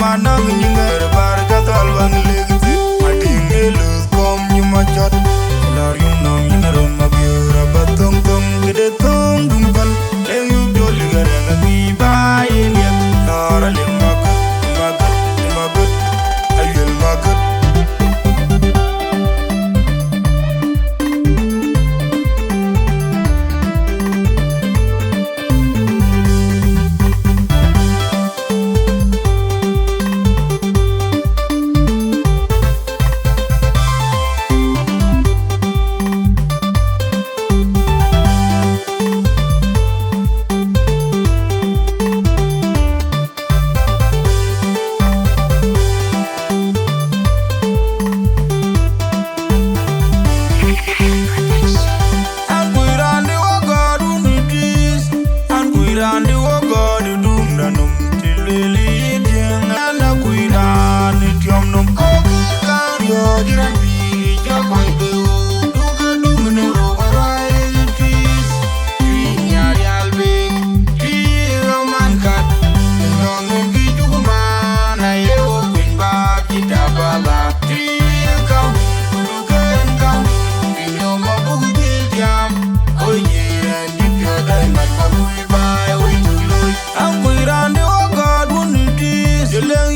Manang nyinger bar gatal bang legzi madinge luz kom nyumachat lar yum nom yinarom mabiura batong tong gede tong dumbal leyu joli garanga bi bayin ya lara le magut ayel magut Randi wo God dum na num tilili dieng na kuiran tiom num ka yo jiran bi ja koi be du ga dum ne ro rai tis ti nya real big ti roman kat no ngin gi ju ma na ye wo bin ba kita baba ti ka du ga ka ti no ma bu ti jam oi ye ni pyo dai ma ko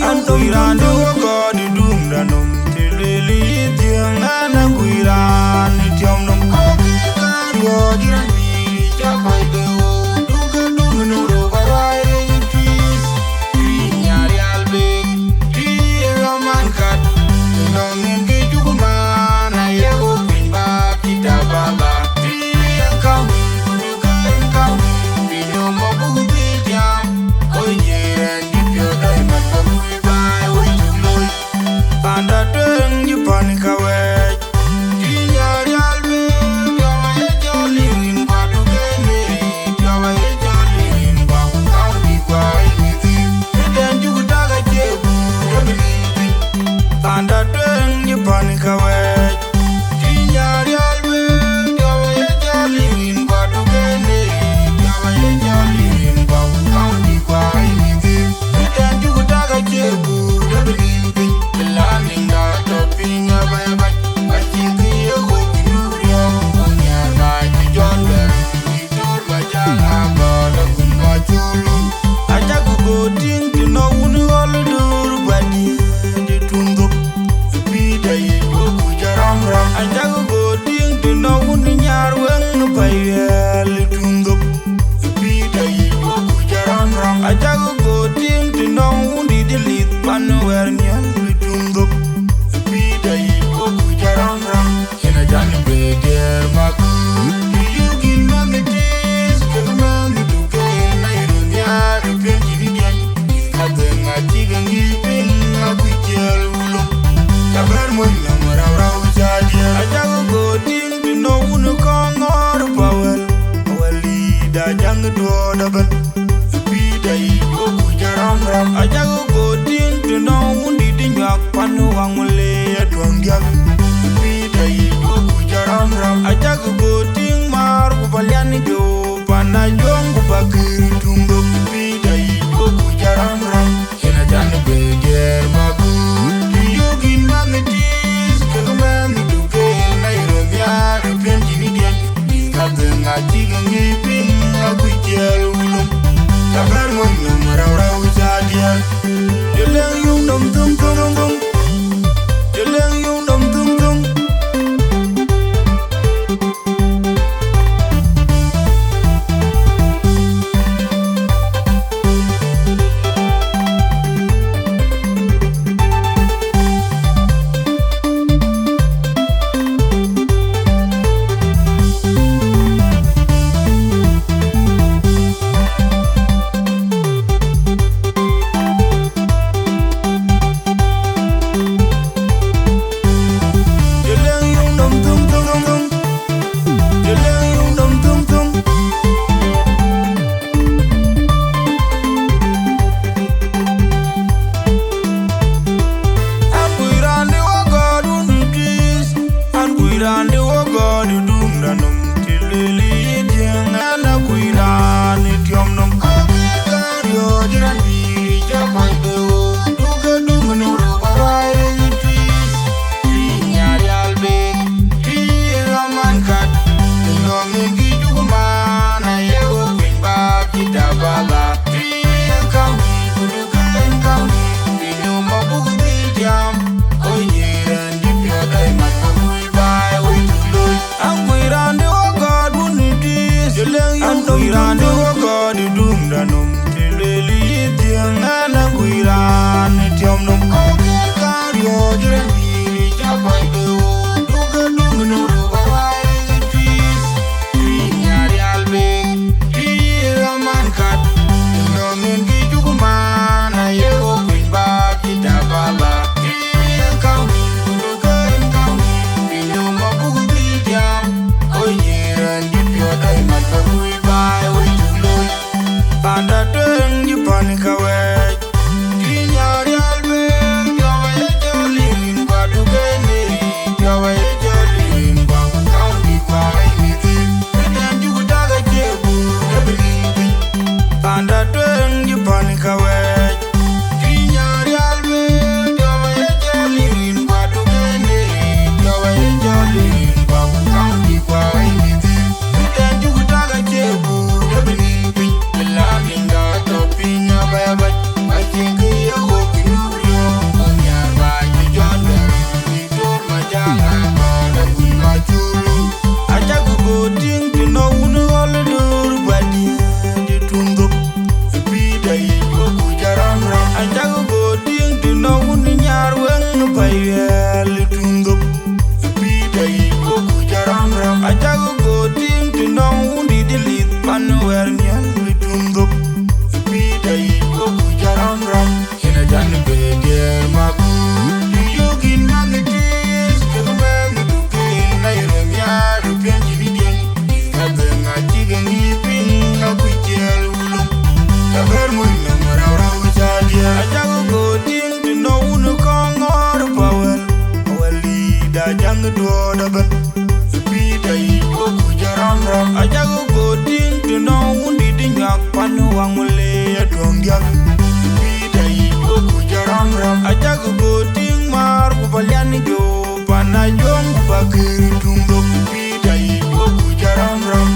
Ankuirande wo God dum danum tilili tiang ana kuiran tiom nom yo jiran bi japai deu duga dum no ro barai tis nyari albe ti roman kat no ngin ke juguma na ye wo pin ba kita baba ti kau duga kau ti no mo bu ti jam oh yeah di pyo dai ma Panda teng di panika wek Dinyari albe Jawa ye jolin Padu kene Jawa ye jolin Bau kau di kwa initi Eden juga daga jebu Demi inti Panda teng di panika wek Dinyari albe Jawa ye jolin Padu kene Jawa ye jolin Bau kau di kwa initi Eden juga daga jebu Demi inti Landing da topping bye bye Kachiki yo kinurio Onya na kijonde Kitur bajang abada kumma chulu Aja kugoting tino uni dur badi Di tunduk Sepida yejo kujaram ram Aja kugoting tino uni nyarweng bayel Di tunduk Sepida yejo kujaram ram Aja kugoting tino uni dilit Panuwer nyal tunduk sepida ibu kujaran ram ina jani beger maku yugin magnetis kema nduke na irunya rupen jini dian kata ngaji gangi ping aku jel ulo kabar mo na marau saja aja go ding dino unu kongor bawel wali da jang do dabal sepida ibu kujaran ram aja go ding dino undi di dum da num tilili jeng ana kuira ni tiom num kario jiran bi japai do duga dum no barai ti nyari albe ti raman kat no ngi juma na yego pin ba kita baba ti kam kudu kan kam ti no mabu ti jam oi yeran di pyo dai mat kui bai oi tuloy ang kuiran de god buniti jeleng yang kuiran de god dum danum tileli tiang ana kuiran tiom num kario jiran bi japai do duga dum no barai ti nyari albe ti raman kat no ngi juma na yego pin ba kita baba Panda teng di panika wek di nyari albe jawa ye jolin padu gene jawa ye jolin bang kau di pai miti dan juga daga jebu debeli panda teng di panika wek di nyari albe jawa ye jolin padu gene jawa ye jolin bang kau di pai miti dan juga daga jebu debeli Laginda topinya bye-bye Macingki aku kinurio Anyar baju jonder Tidur majangan pada kui maculu Aja ku goding Tino unu oledur Badi ditungguk Sepidai aku jarang ram Aja ku goding Tino unu nyarweng Bayel ditungguk Sepidai aku jarang ram Aja ku goding Tino unu didilit Panuwer nyal Tunduk sepidai aku jarang ram Hina jani beder maku Yogin magnetis Kebang dukin Nairem ya rupian jilidian Kabeng aci gengi ping Aku jel ulung Sabar muna merau-rau saja Ajaku goding Tino unu kongor bawel Wali dajang kedua daban Sepidai aku jarang ram Ajaku goding Tino unu dinyak panuang mulai dong diak Sepidai aku jarang ram Aja ku goding mar ku balian jo Panajong ku bakir tungguk Sepidai aku jarang ram